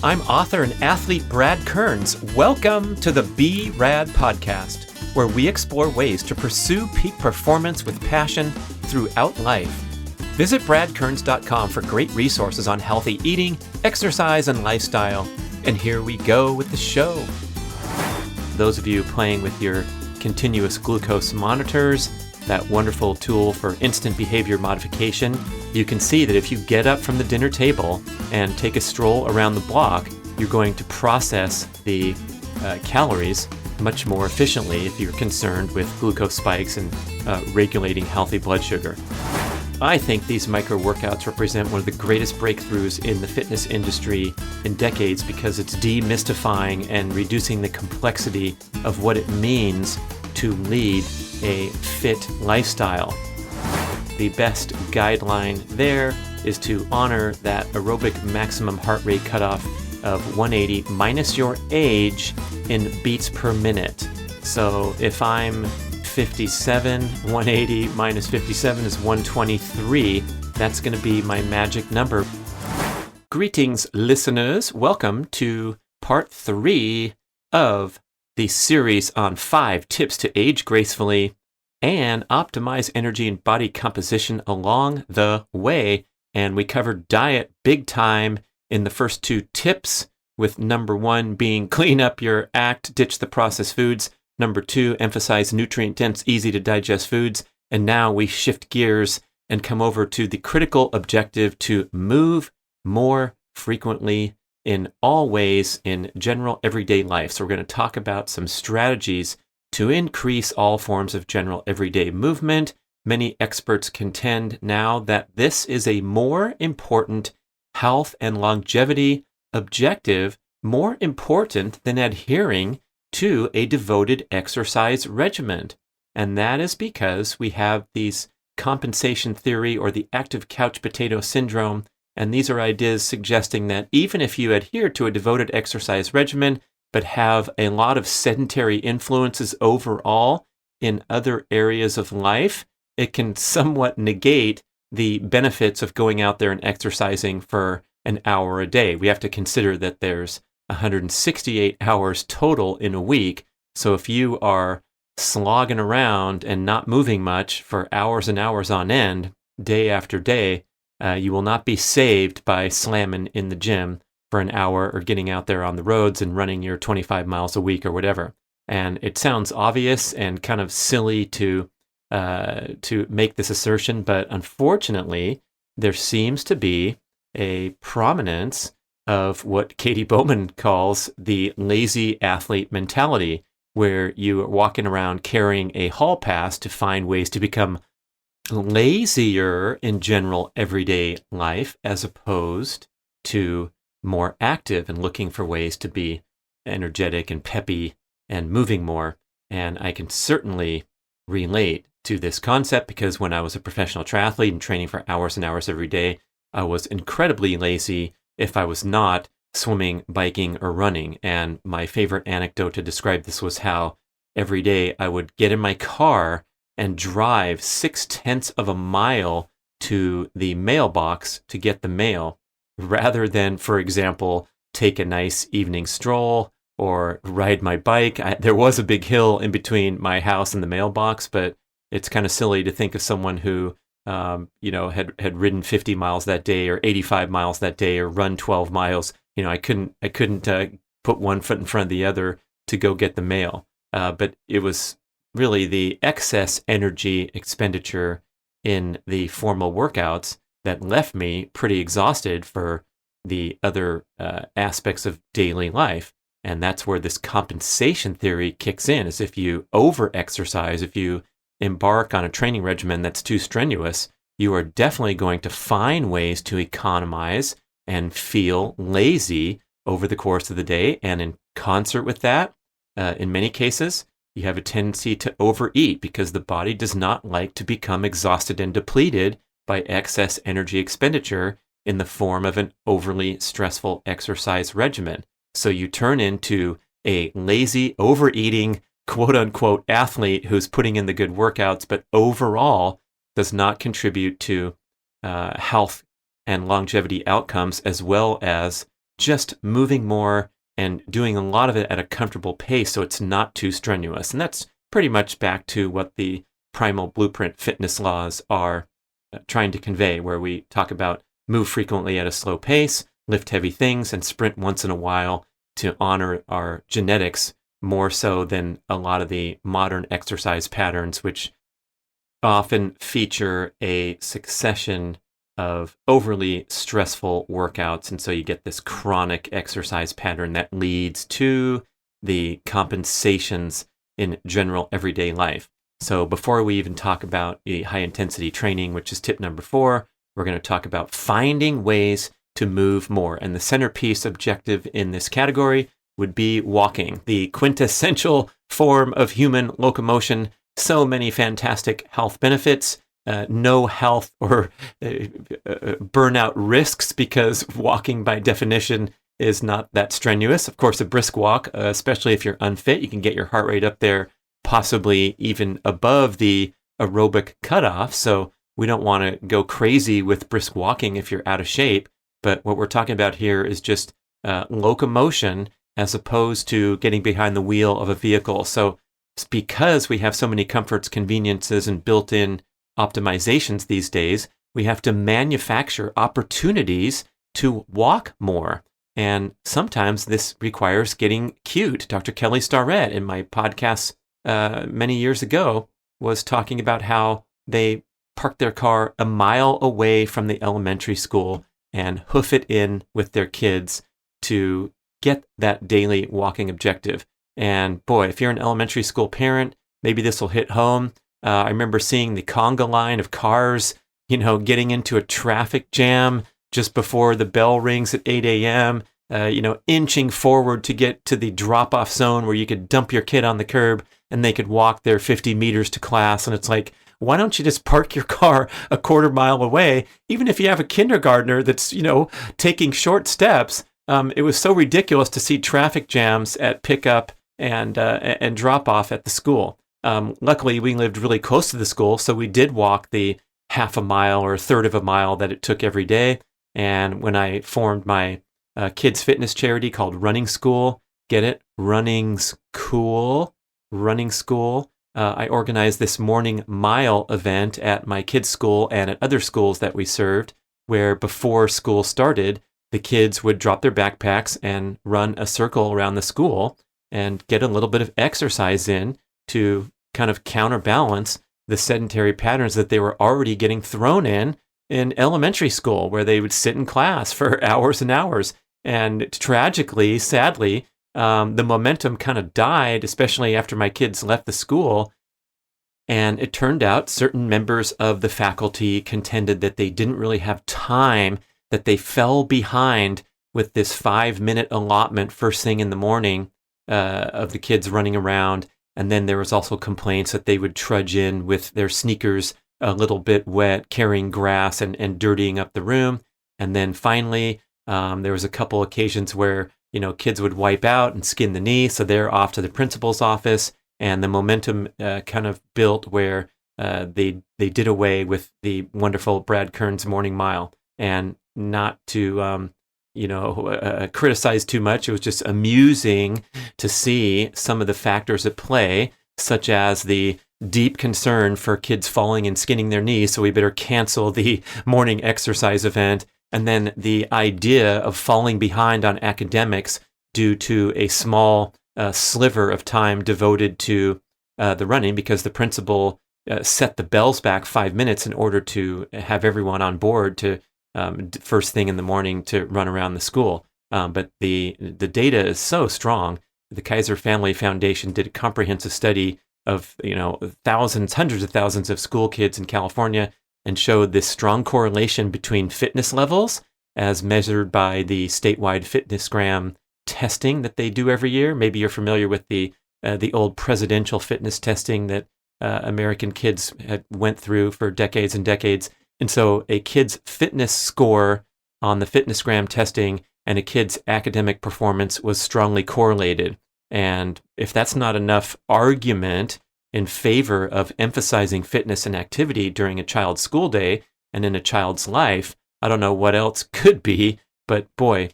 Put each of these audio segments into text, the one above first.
I'm author and athlete Brad Kearns. Welcome to the B.rad podcast, where we explore ways to pursue peak performance with passion throughout life. Visit bradkearns.com for great resources on healthy eating, exercise, and lifestyle. And here we go with the show. Those of you playing with your continuous glucose monitors, that wonderful tool for instant behavior modification, you can see that if you get up from the dinner table and take a stroll around the block, you're going to process the calories much more efficiently if you're concerned with glucose spikes and regulating healthy blood sugar. I think these micro workouts represent one of the greatest breakthroughs in the fitness industry in decades because it's demystifying and reducing the complexity of what it means to lead a fit lifestyle. The best guideline there is to honor that aerobic maximum heart rate cutoff of 180 minus your age in beats per minute. So if I'm 57, 180 minus 57 is 123. That's going to be my magic number. Greetings, listeners. Welcome to part 3 of the series on 5 tips to age gracefully and optimize energy and body composition along the way. And we covered diet big time in the first 2 tips, with number 1 being clean up your act, ditch the processed foods. Number 2, emphasize nutrient-dense, easy-to-digest foods. And now we shift gears and come over to the critical objective to move more frequently in all ways in general everyday life. So we're going to talk about some strategies to increase all forms of general everyday movement. Many experts contend now that this is a more important health and longevity objective, more important than adhering to a devoted exercise regimen. And that is because we have these compensation theory or the active couch potato syndrome. And these are ideas suggesting that even if you adhere to a devoted exercise regimen, but have a lot of sedentary influences overall in other areas of life, it can somewhat negate the benefits of going out there and exercising for an hour a day. We have to consider that there's 168 hours total in a week. So if you are slogging around and not moving much for hours and hours on end, day after day, you will not be saved by slamming in the gym for an hour or getting out there on the roads and running your 25 miles a week or whatever. And it sounds obvious and kind of silly to make this assertion, but unfortunately, there seems to be a prominence of what Katy Bowman calls the lazy athlete mentality, where you are walking around carrying a hall pass to find ways to become lazier in general everyday life as opposed to more active and looking for ways to be energetic and peppy and moving more. And I can certainly relate to this concept because when I was a professional triathlete and training for hours and hours every day, I was incredibly lazy if I was not swimming, biking, or running. And my favorite anecdote to describe this was how every day I would get in my car and drive 0.6 of a mile to the mailbox to get the mail, rather than, for example, take a nice evening stroll or ride my bike. There was a big hill in between my house and the mailbox, but it's kind of silly to think of someone who had ridden 50 miles that day or 85 miles that day or run 12 miles. I couldn't put one foot in front of the other to go get the mail. But it was really the excess energy expenditure in the formal workouts that left me pretty exhausted for the other aspects of daily life. And that's where this compensation theory kicks in, is if you over-exercise, if you embark on a training regimen that's too strenuous, you are definitely going to find ways to economize and feel lazy over the course of the day. And in concert with that, in many cases, you have a tendency to overeat because the body does not like to become exhausted and depleted by excess energy expenditure in the form of an overly stressful exercise regimen. So you turn into a lazy, overeating, quote-unquote athlete who's putting in the good workouts, but overall does not contribute to health and longevity outcomes, as well as just moving more and doing a lot of it at a comfortable pace so it's not too strenuous. And that's pretty much back to what the primal blueprint fitness laws are trying to convey, where we talk about move frequently at a slow pace, lift heavy things, and sprint once in a while to honor our genetics more so than a lot of the modern exercise patterns, which often feature a succession of overly stressful workouts. And so you get this chronic exercise pattern that leads to the compensations in general everyday life. So before we even talk about the high intensity training, which is tip number 4, we're going to talk about finding ways to move more. And the centerpiece objective in this category would be walking, the quintessential form of human locomotion. So many fantastic health benefits, no health or burnout risks, because walking by definition is not that strenuous. Of course, a brisk walk, especially if you're unfit, you can get your heart rate up there, possibly even above the aerobic cutoff. So we don't want to go crazy with brisk walking if you're out of shape. But what we're talking about here is just locomotion as opposed to getting behind the wheel of a vehicle. So it's because we have so many comforts, conveniences, and built-in optimizations these days, we have to manufacture opportunities to walk more. And sometimes this requires getting cute. Dr. Kelly Starrett in my podcast many years ago was talking about how they park their car a mile away from the elementary school and hoof it in with their kids to get that daily walking objective. And boy, if you're an elementary school parent, maybe this will hit home. I remember seeing the conga line of cars, getting into a traffic jam just before the bell rings at 8 a.m., inching forward to get to the drop-off zone where you could dump your kid on the curb and they could walk their 50 meters to class. And it's like, why don't you just park your car a quarter mile away? Even if you have a kindergartner that's, taking short steps. It was so ridiculous to see traffic jams at pickup and drop off at the school. Luckily, we lived really close to the school, so we did walk the half a mile or a third of a mile that it took every day. And when I formed my kids' fitness charity called Running School, get it? Running's cool. Running School. I organized this morning mile event at my kids' school and at other schools that we served, where before school started, the kids would drop their backpacks and run a circle around the school and get a little bit of exercise in to kind of counterbalance the sedentary patterns that they were already getting thrown in elementary school, where they would sit in class for hours and hours. And tragically, sadly, the momentum kind of died, especially after my kids left the school. And it turned out certain members of the faculty contended that they didn't really have time, that they fell behind with this 5-minute allotment first thing in the morning of the kids running around. And then there was also complaints that they would trudge in with their sneakers a little bit wet, carrying grass and dirtying up the room. And then finally, there was a couple occasions where, kids would wipe out and skin the knee. So they're off to the principal's office. And the momentum kind of built where they did away with the wonderful Brad Kern's morning mile. And not to, criticize too much. It was just amusing to see some of the factors at play, such as the deep concern for kids falling and skinning their knees, so we better cancel the morning exercise event, and then the idea of falling behind on academics due to a small sliver of time devoted to the running, because the principal set the bells back 5 minutes in order to have everyone on board to first thing in the morning to run around the school. But the data is so strong. The Kaiser Family Foundation did a comprehensive study of thousands, hundreds of thousands of school kids in California, and showed this strong correlation between fitness levels as measured by the statewide fitnessgram testing that they do every year. Maybe you're familiar with the old presidential fitness testing that American kids had went through for decades and decades. And so a kid's fitness score on the fitnessgram testing and a kid's academic performance was strongly correlated. And if that's not enough argument in favor of emphasizing fitness and activity during a child's school day and in a child's life, I don't know what else could be. But boy,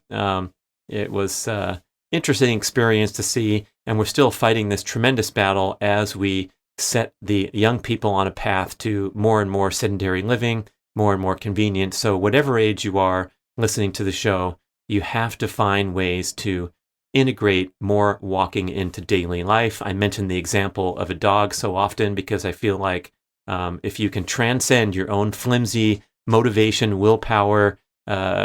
it was interesting experience to see, and we're still fighting this tremendous battle as we set the young people on a path to more and more sedentary living, more and more convenient. So whatever age you are listening to the show, you have to find ways to integrate more walking into daily life. I mention the example of a dog so often because I feel like if you can transcend your own flimsy motivation, willpower,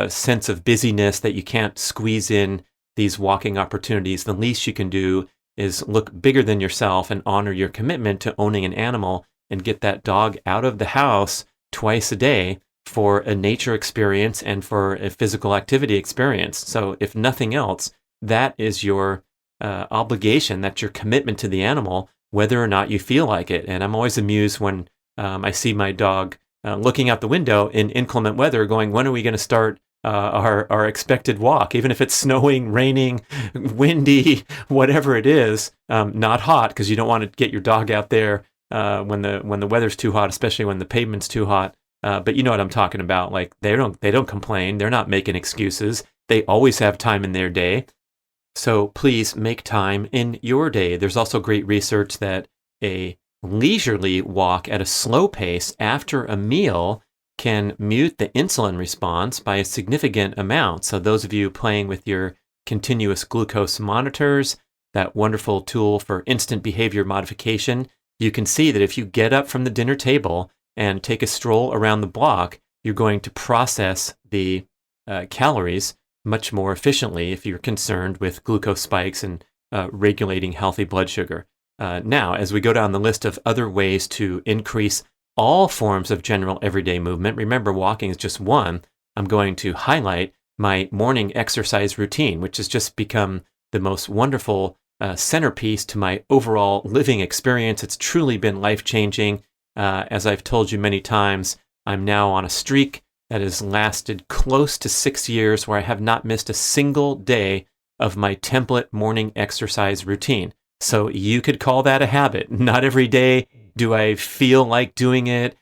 sense of busyness that you can't squeeze in these walking opportunities, the least you can do is look bigger than yourself and honor your commitment to owning an animal and get that dog out of the house twice a day for a nature experience and for a physical activity experience. So if nothing else, that is your obligation, that's your commitment to the animal, whether or not you feel like it. And I'm always amused when I see my dog looking out the window in inclement weather going, when are we going to start our expected walk? Even if it's snowing, raining, windy, whatever it is, not hot, because you don't want to get your dog out there when the weather's too hot, especially when the pavement's too hot. But you know what I'm talking about. Like they don't complain. They're not making excuses. They always have time in their day. So please make time in your day. There's also great research that a leisurely walk at a slow pace after a meal can mute the insulin response by a significant amount. So those of you playing with your continuous glucose monitors, that wonderful tool for instant behavior modification, you can see that if you get up from the dinner table and take a stroll around the block, you're going to process the calories much more efficiently if you're concerned with glucose spikes and regulating healthy blood sugar. Now, as we go down the list of other ways to increase all forms of general everyday movement, remember walking is just one, I'm going to highlight my morning exercise routine, which has just become the most wonderful centerpiece to my overall living experience. It's truly been life-changing. As I've told you many times, I'm now on a streak that has lasted close to 6 years where I have not missed a single day of my template morning exercise routine. So you could call that a habit. Not every day do I feel like doing it.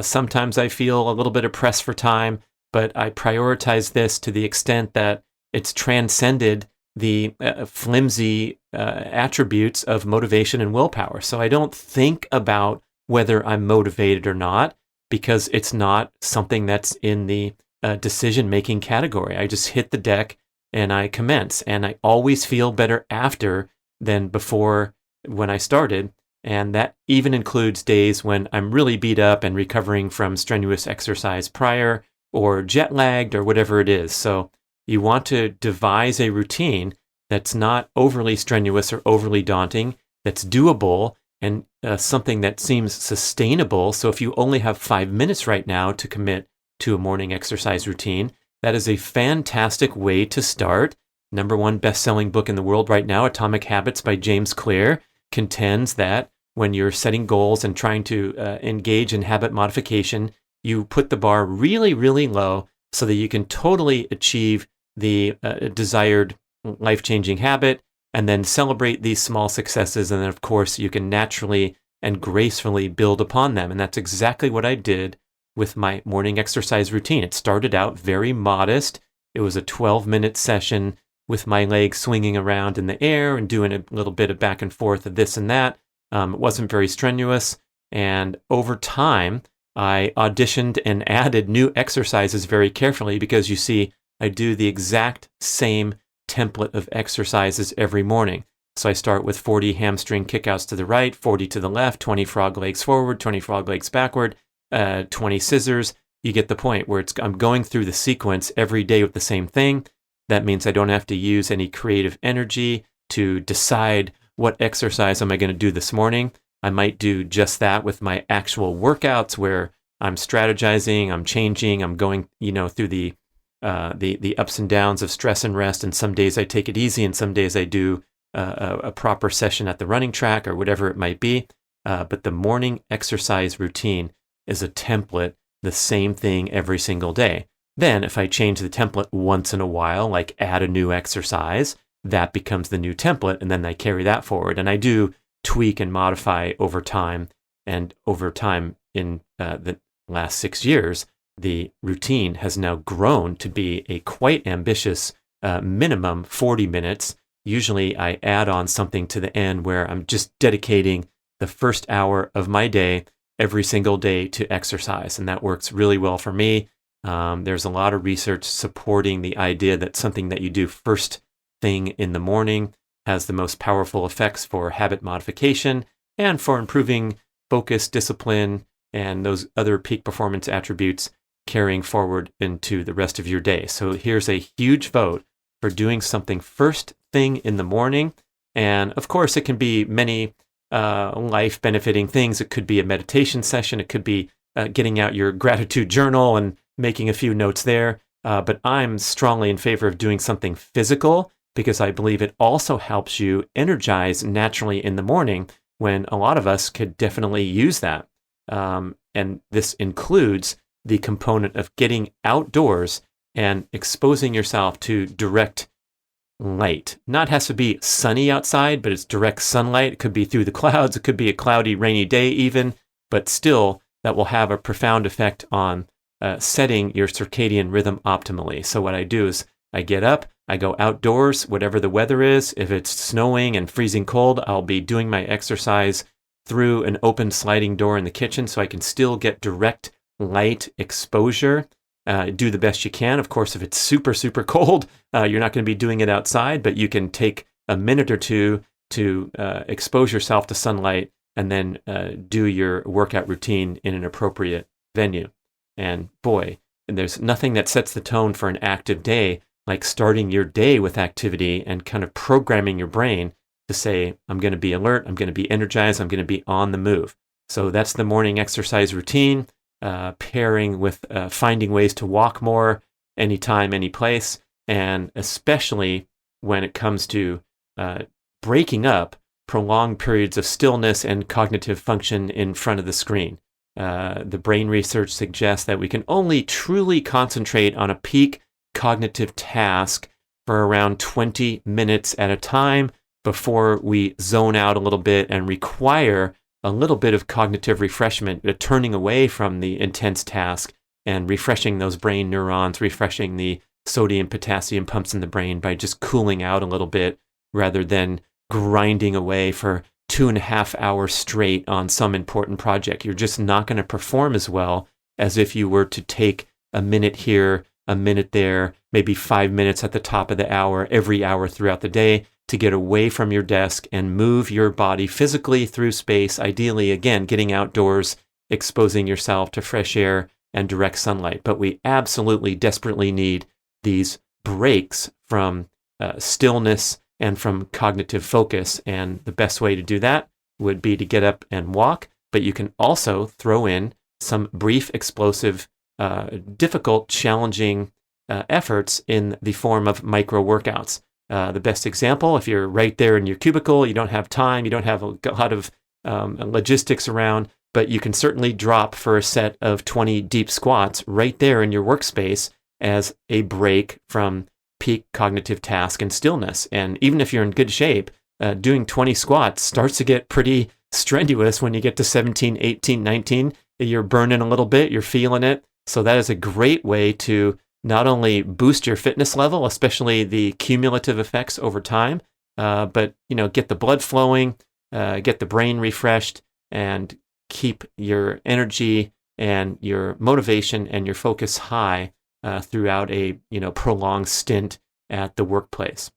Sometimes I feel a little bit pressed for time, but I prioritize this to the extent that it's transcended the flimsy attributes of motivation and willpower. So I don't think about whether I'm motivated or not, because it's not something that's in the decision-making category. I just hit the deck and I commence, and I always feel better after than before when I started. And that even includes days when I'm really beat up and recovering from strenuous exercise prior, or jet lagged, or whatever it is. So you want to devise a routine that's not overly strenuous or overly daunting, that's doable, and something that seems sustainable. So if you only have 5 minutes right now to commit to a morning exercise routine, that is a fantastic way to start. #1 best-selling book in the world right now, Atomic Habits by James Clear, contends that when you're setting goals and trying to engage in habit modification, you put the bar really, really low so that you can totally achieve the desired life-changing habit, and then celebrate these small successes. And then, of course, you can naturally and gracefully build upon them. And that's exactly what I did with my morning exercise routine. It started out very modest. It was a 12-minute session with my legs swinging around in the air and doing a little bit of back and forth of this and that. It wasn't very strenuous. And over time, I auditioned and added new exercises very carefully, because you see, I do the exact same template of exercises every morning. So I start with 40 hamstring kickouts to the right, 40 to the left, 20 frog legs forward, 20 frog legs backward, 20 scissors. You get the point where I'm going through the sequence every day with the same thing. That means I don't have to use any creative energy to decide what exercise am I going to do this morning. I might do just that with my actual workouts, where I'm strategizing, I'm changing, I'm going, through the ups and downs of stress and rest. And some days I take it easy, and some days I do a proper session at the running track or whatever it might be. But the morning exercise routine is a template, the same thing every single day. Then if I change the template once in a while, like add a new exercise, that becomes the new template, and then I carry that forward. And I do tweak and modify over time. And over time, in the last 6 years, the routine has now grown to be a quite ambitious minimum 40 minutes. Usually I add on something to the end where I'm just dedicating the first hour of my day every single day to exercise. And that works really well for me. There's a lot of research supporting the idea that something that you do first thing in the morning has the most powerful effects for habit modification and for improving focus, discipline, and those other peak performance attributes carrying forward into the rest of your day. So here's a huge vote for doing something first thing in the morning. And of course, it can be many life benefiting things. It could be a meditation session. It could be getting out your gratitude journal and making a few notes there. But I'm strongly in favor of doing something physical because I believe it also helps you energize naturally in the morning when a lot of us could definitely use that. And this includes the component of getting outdoors and exposing yourself to direct light. Not has to be sunny outside, but it's direct sunlight. It could be through the clouds. It could be a cloudy, rainy day even, but still that will have a profound effect on setting your circadian rhythm optimally. So what I do is I get up, I go outdoors, whatever the weather is. If it's snowing and freezing cold, I'll be doing my exercise through an open sliding door in the kitchen so I can still get direct light exposure. Do the best you can. Of course, if it's super, super cold, you're not going to be doing it outside, but you can take a minute or two to expose yourself to sunlight and then do your workout routine in an appropriate venue. And boy, there's nothing that sets the tone for an active day like starting your day with activity and kind of programming your brain to say, I'm going to be alert, I'm going to be energized, I'm going to be on the move. So that's the morning exercise routine, pairing with finding ways to walk more anytime, any place, and especially when it comes to breaking up prolonged periods of stillness and cognitive function in front of the screen. The brain research suggests that we can only truly concentrate on a peak cognitive task for around 20 minutes at a time before we zone out a little bit and require a little bit of cognitive refreshment, turning away from the intense task and refreshing those brain neurons, refreshing the sodium, potassium pumps in the brain by just cooling out a little bit rather than grinding away for 2.5 hours straight on some important project. You're just not going to perform as well as if you were to take a minute here, a minute there, maybe 5 minutes at the top of the hour, every hour throughout the day to get away from your desk and move your body physically through space, ideally, again, getting outdoors, exposing yourself to fresh air and direct sunlight. But we absolutely desperately need these breaks from stillness and from cognitive focus. And the best way to do that would be to get up and walk, but you can also throw in some brief, explosive, difficult, challenging efforts in the form of micro workouts. The best example, if you're right there in your cubicle, you don't have time, you don't have a lot of logistics around, but you can certainly drop for a set of 20 deep squats right there in your workspace as a break from peak cognitive task and stillness. And even if you're in good shape, doing 20 squats starts to get pretty strenuous when you get to 17, 18, 19. You're burning a little bit, you're feeling it. So that is a great way to not only boost your fitness level, especially the cumulative effects over time, but get the blood flowing, get the brain refreshed, and keep your energy and your motivation and your focus high throughout a prolonged stint at the workplace.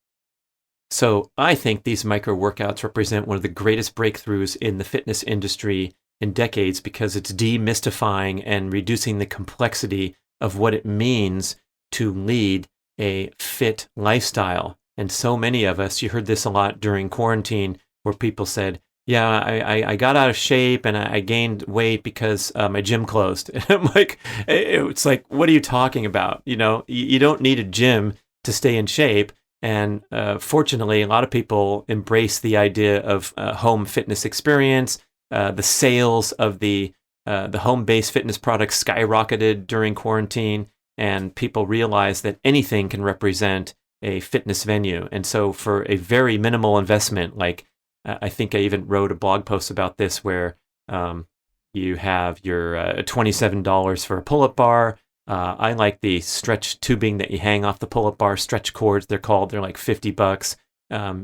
So I think these micro workouts represent one of the greatest breakthroughs in the fitness industry in decades because it's demystifying and reducing the complexity of what it means to lead a fit lifestyle. And so many of us, you heard this a lot during quarantine, where people said, yeah, I got out of shape and I gained weight because my gym closed. And I'm like, it's like, what are you talking about? You don't need a gym to stay in shape. And fortunately, a lot of people embrace the idea of home fitness experience. The sales of the home-based fitness products skyrocketed during quarantine, and people realized that anything can represent a fitness venue. And so for a very minimal investment, like I think I even wrote a blog post about this where you have your $27 for a pull-up bar, I like the stretch tubing that you hang off the pull-up bar, stretch cords, they're called. They're like $50.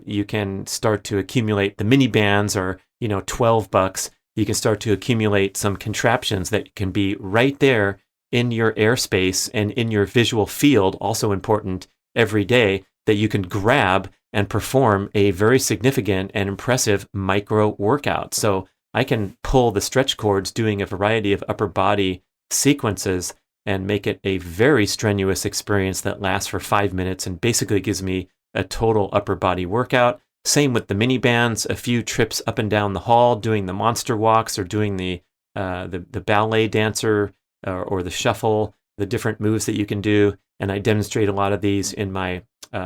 You can start to accumulate the mini bands are, $12. You can start to accumulate some contraptions that can be right there in your airspace and in your visual field, also important every day, that you can grab and perform a very significant and impressive micro workout. So I can pull the stretch cords doing a variety of upper body sequences and make it a very strenuous experience that lasts for 5 minutes and basically gives me a total upper body workout. Same with the mini bands, a few trips up and down the hall, doing the monster walks or doing the ballet dancer or the shuffle, the different moves that you can do. And I demonstrate a lot of these in my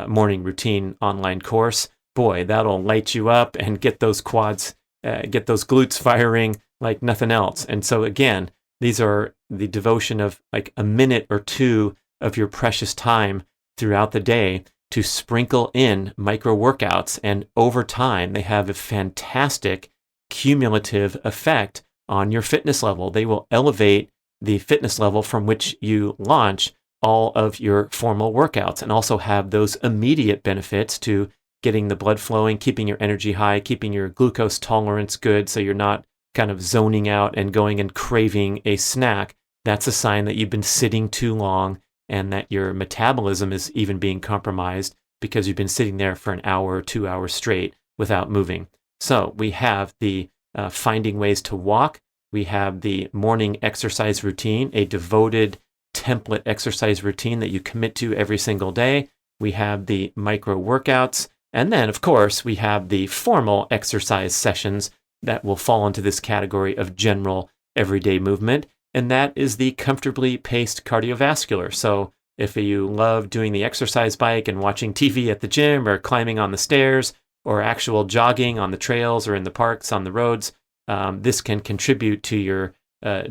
morning routine online course. Boy, that'll light you up and get those quads, get those glutes firing like nothing else. And so again, these are the devotion of like a minute or two of your precious time throughout the day to sprinkle in micro workouts. And over time, they have a fantastic cumulative effect on your fitness level. They will elevate the fitness level from which you launch all of your formal workouts and also have those immediate benefits to getting the blood flowing, keeping your energy high, keeping your glucose tolerance good so you're not kind of zoning out and going and craving a snack. That's a sign that you've been sitting too long and that your metabolism is even being compromised because you've been sitting there for an hour or 2 hours straight without moving. So we have the finding ways to walk. We have the morning exercise routine, a devoted template exercise routine that you commit to every single day. We have the micro workouts. And then, of course, we have the formal exercise sessions that will fall into this category of general everyday movement. And that is the comfortably paced cardiovascular. So if you love doing the exercise bike and watching TV at the gym or climbing on the stairs or actual jogging on the trails or in the parks on the roads, this can contribute to your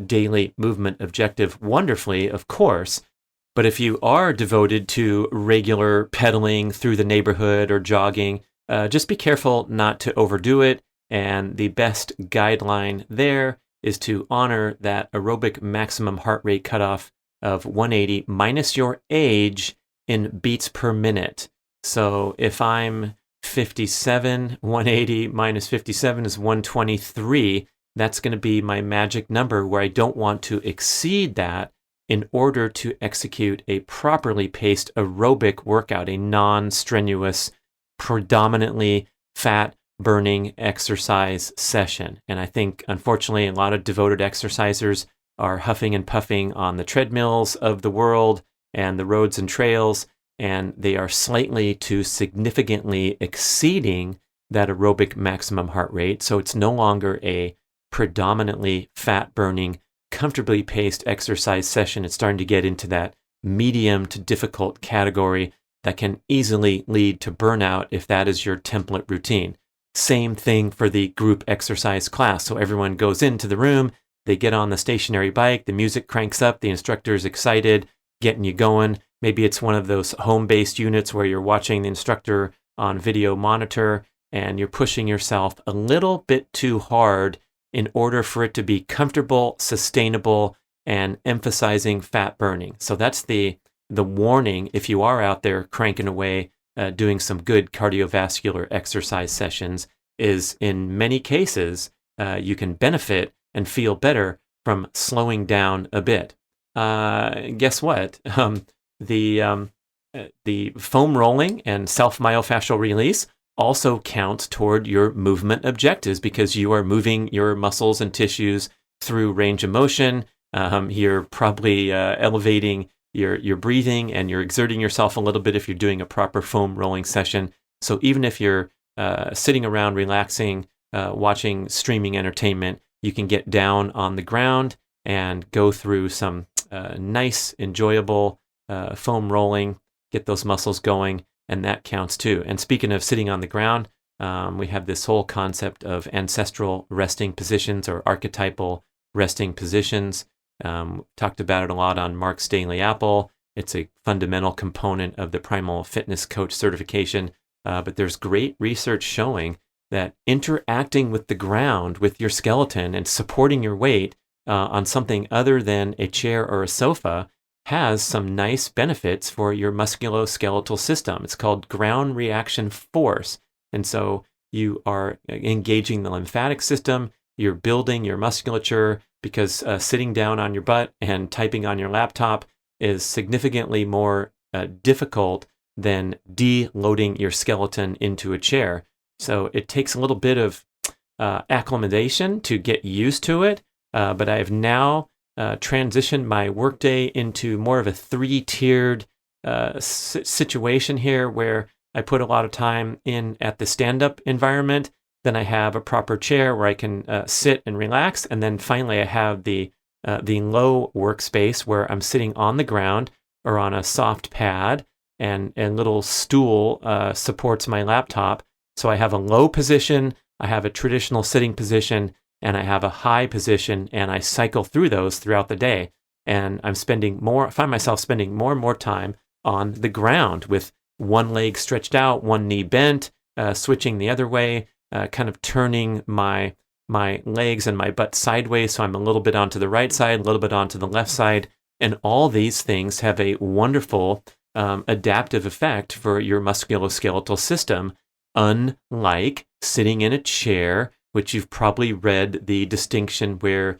daily movement objective wonderfully, of course. But if you are devoted to regular pedaling through the neighborhood or jogging, just be careful not to overdo it. And the best guideline there is to honor that aerobic maximum heart rate cutoff of 180 minus your age in beats per minute. So if I'm 57, 180 minus 57 is 123. That's going to be my magic number where I don't want to exceed that in order to execute a properly paced aerobic workout, a non-strenuous, predominantly fat-burning exercise session. And I think, unfortunately, a lot of devoted exercisers are huffing and puffing on the treadmills of the world and the roads and trails, and they are slightly to significantly exceeding that aerobic maximum heart rate. So it's no longer a predominantly fat-burning, comfortably paced exercise session. It's starting to get into that medium to difficult category that can easily lead to burnout if that is your template routine. Same thing for the group exercise class. So everyone goes into the room, they get on the stationary bike, the music cranks up, the instructor is excited, getting you going. Maybe it's one of those home-based units where you're watching the instructor on video monitor and you're pushing yourself a little bit too hard in order for it to be comfortable, sustainable, and emphasizing fat burning. So that's the warning if you are out there cranking away, doing some good cardiovascular exercise sessions, is in many cases, you can benefit and feel better from slowing down a bit. Guess what? The foam rolling and self-myofascial release also counts toward your movement objectives because you are moving your muscles and tissues through range of motion. You're probably elevating your breathing and you're exerting yourself a little bit if you're doing a proper foam rolling session. So even if you're sitting around relaxing, watching streaming entertainment, you can get down on the ground and go through some nice, enjoyable foam rolling, get those muscles going, and that counts too. And speaking of sitting on the ground, we have this whole concept of ancestral resting positions or archetypal resting positions. Talked about it a lot on Mark's Daily Apple. It's a fundamental component of the Primal Fitness Coach certification. But there's great research showing that interacting with the ground, with your skeleton and supporting your weight on something other than a chair or a sofa has some nice benefits for your musculoskeletal system. It's called ground reaction force. And so you are engaging the lymphatic system, you're building your musculature, because sitting down on your butt and typing on your laptop is significantly more difficult than deloading your skeleton into a chair. So it takes a little bit of acclimatization to get used to it, but I have now transitioned my workday into more of a 3-tiered situation here, where I put a lot of time in at the stand-up environment. Then I have a proper chair where I can sit and relax, and then finally I have the low workspace where I'm sitting on the ground or on a soft pad, and a little stool supports my laptop. So I have a low position, I have a traditional sitting position, and I have a high position, and I cycle through those throughout the day. And I find myself spending more and more time on the ground with one leg stretched out, one knee bent, switching the other way, kind of turning my legs and my butt sideways, so I'm a little bit onto the right side, a little bit onto the left side. And all these things have a wonderful adaptive effect for your musculoskeletal system, unlike sitting in a chair, which you've probably read the distinction where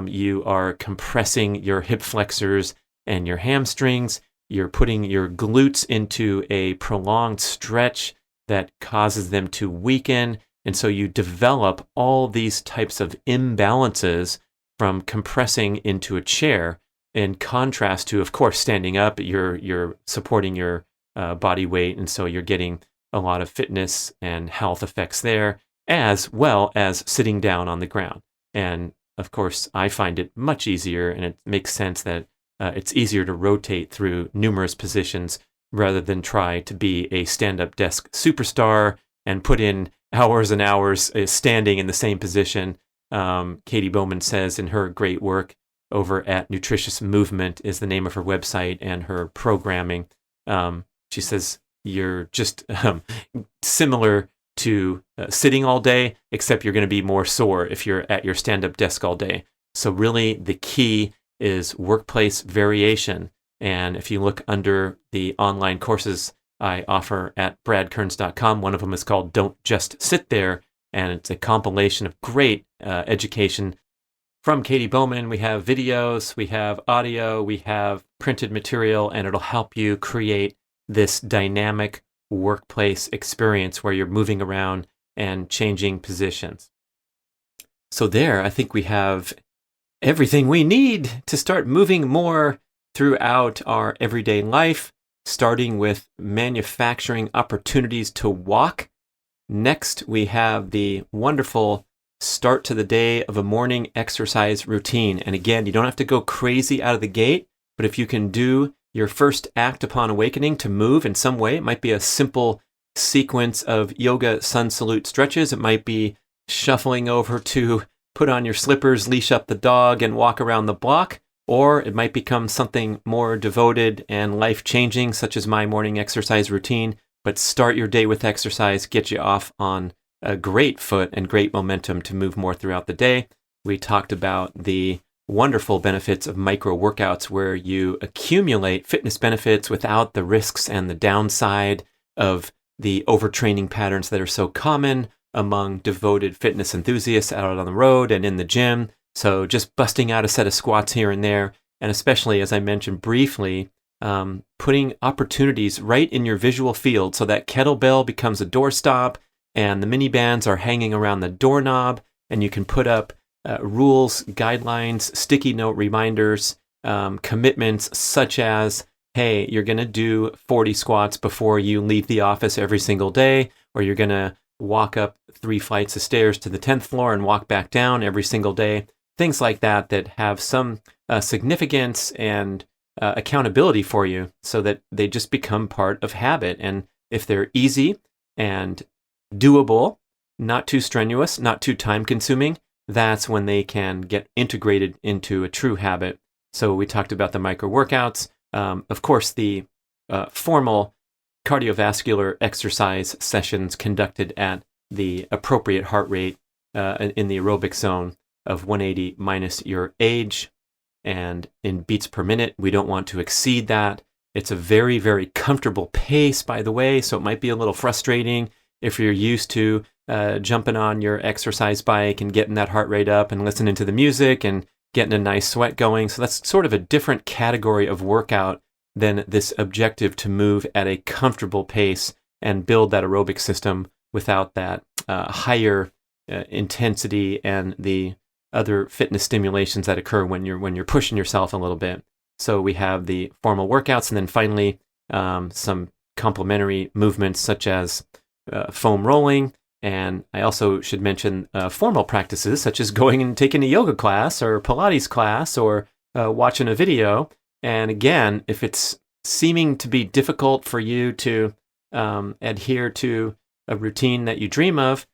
you are compressing your hip flexors and your hamstrings. You're putting your glutes into a prolonged stretch that causes them to weaken. And so you develop all these types of imbalances from compressing into a chair, in contrast to, of course, standing up. You're supporting your body weight, and so you're getting a lot of fitness and health effects there, as well as sitting down on the ground. And of course, I find it much easier, and it makes sense that it's easier to rotate through numerous positions rather than try to be a stand-up desk superstar and put in hours and hours standing in the same position. Katy Bowman says in her great work over at Nutritious Movement is the name of her website and her programming. She says you're just similar to sitting all day, except you're going to be more sore if you're at your stand-up desk all day. So really the key is workplace variation. And if you look under the online courses I offer at bradkearns.com, one of them is called Don't Just Sit There, and it's a compilation of great education from Katy Bowman. We have videos, we have audio, we have printed material, and it'll help you create this dynamic workplace experience where you're moving around and changing positions. So there, I think we have everything we need to start moving more throughout our everyday life, starting with manufacturing opportunities to walk. Next, we have the wonderful start to the day of a morning exercise routine. And again, you don't have to go crazy out of the gate, but if you can do your first act upon awakening to move in some way, it might be a simple sequence of yoga sun salute stretches. It might be shuffling over to put on your slippers, leash up the dog, and walk around the block. Or it might become something more devoted and life-changing, such as my morning exercise routine. But start your day with exercise, get you off on a great foot and great momentum to move more throughout the day. We talked about the wonderful benefits of micro workouts, where you accumulate fitness benefits without the risks and the downside of the overtraining patterns that are so common among devoted fitness enthusiasts out on the road and in the gym. So just busting out a set of squats here and there, and especially, as I mentioned briefly, putting opportunities right in your visual field, so that kettlebell becomes a doorstop and the mini bands are hanging around the doorknob, and you can put up rules, guidelines, sticky note reminders, commitments such as, hey, you're going to do 40 squats before you leave the office every single day, or you're going to walk up 3 flights of stairs to the 10th floor and walk back down every single day. Things like that that have some significance and accountability for you, so that they just become part of habit. And if they're easy and doable, not too strenuous, not too time consuming, that's when they can get integrated into a true habit. So we talked about the micro workouts. Of course, the formal cardiovascular exercise sessions conducted at the appropriate heart rate in the aerobic zone of 180 minus your age. And in beats per minute, we don't want to exceed that. It's a very, very comfortable pace, by the way, so it might be a little frustrating if you're used to jumping on your exercise bike and getting that heart rate up and listening to the music and getting a nice sweat going. So that's sort of a different category of workout than this objective to move at a comfortable pace and build that aerobic system without that higher intensity and the other fitness stimulations that occur when you're pushing yourself a little bit. So we have the formal workouts, and then finally some complementary movements such as foam rolling. And I also should mention formal practices such as going and taking a yoga class or Pilates class or watching a video. And again, if it's seeming to be difficult for you to adhere to a routine that you dream of,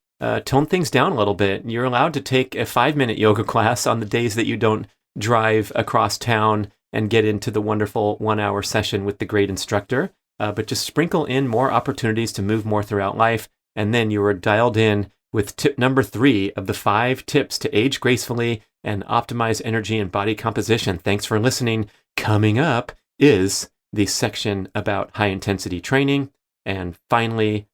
tone things down a little bit. You're allowed to take a 5-minute yoga class on the days that you don't drive across town and get into the wonderful 1-hour session with the great instructor. But just sprinkle in more opportunities to move more throughout life. And then you are dialed in with tip number 3 of the 5 tips to age gracefully and optimize energy and body composition. Thanks for listening. Coming up is the section about high intensity training. And finally,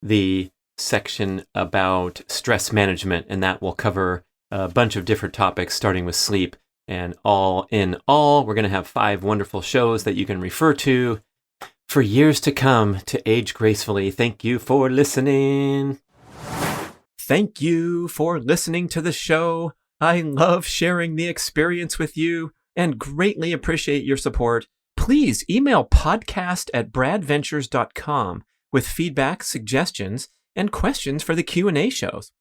the section about stress management. And that will cover a bunch of different topics, starting with sleep. And all in all, we're going to have 5 wonderful shows that you can refer to for years to come to age gracefully. Thank you for listening. Thank you for listening to the show. I love sharing the experience with you and greatly appreciate your support. Please email podcast@bradventures.com with feedback, suggestions, and questions for the Q&A shows.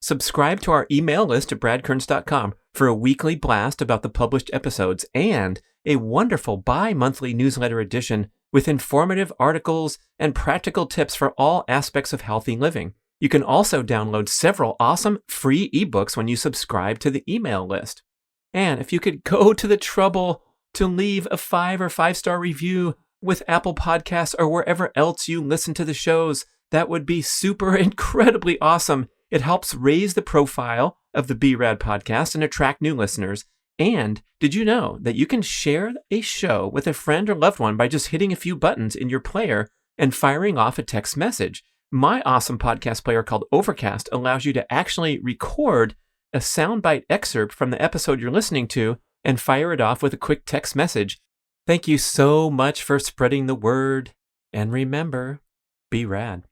Subscribe to our email list at bradkearns.com for a weekly blast about the published episodes and a wonderful bi-monthly newsletter edition with informative articles and practical tips for all aspects of healthy living. You can also download several awesome free ebooks when you subscribe to the email list. And if you could go to the trouble to leave a 5 or 5-star review with Apple Podcasts or wherever else you listen to the shows, that would be super incredibly awesome. It helps raise the profile of the B.rad podcast and attract new listeners. And did you know that you can share a show with a friend or loved one by just hitting a few buttons in your player and firing off a text message? My awesome podcast player called Overcast allows you to actually record a soundbite excerpt from the episode you're listening to and fire it off with a quick text message. Thank you so much for spreading the word. And remember, be rad.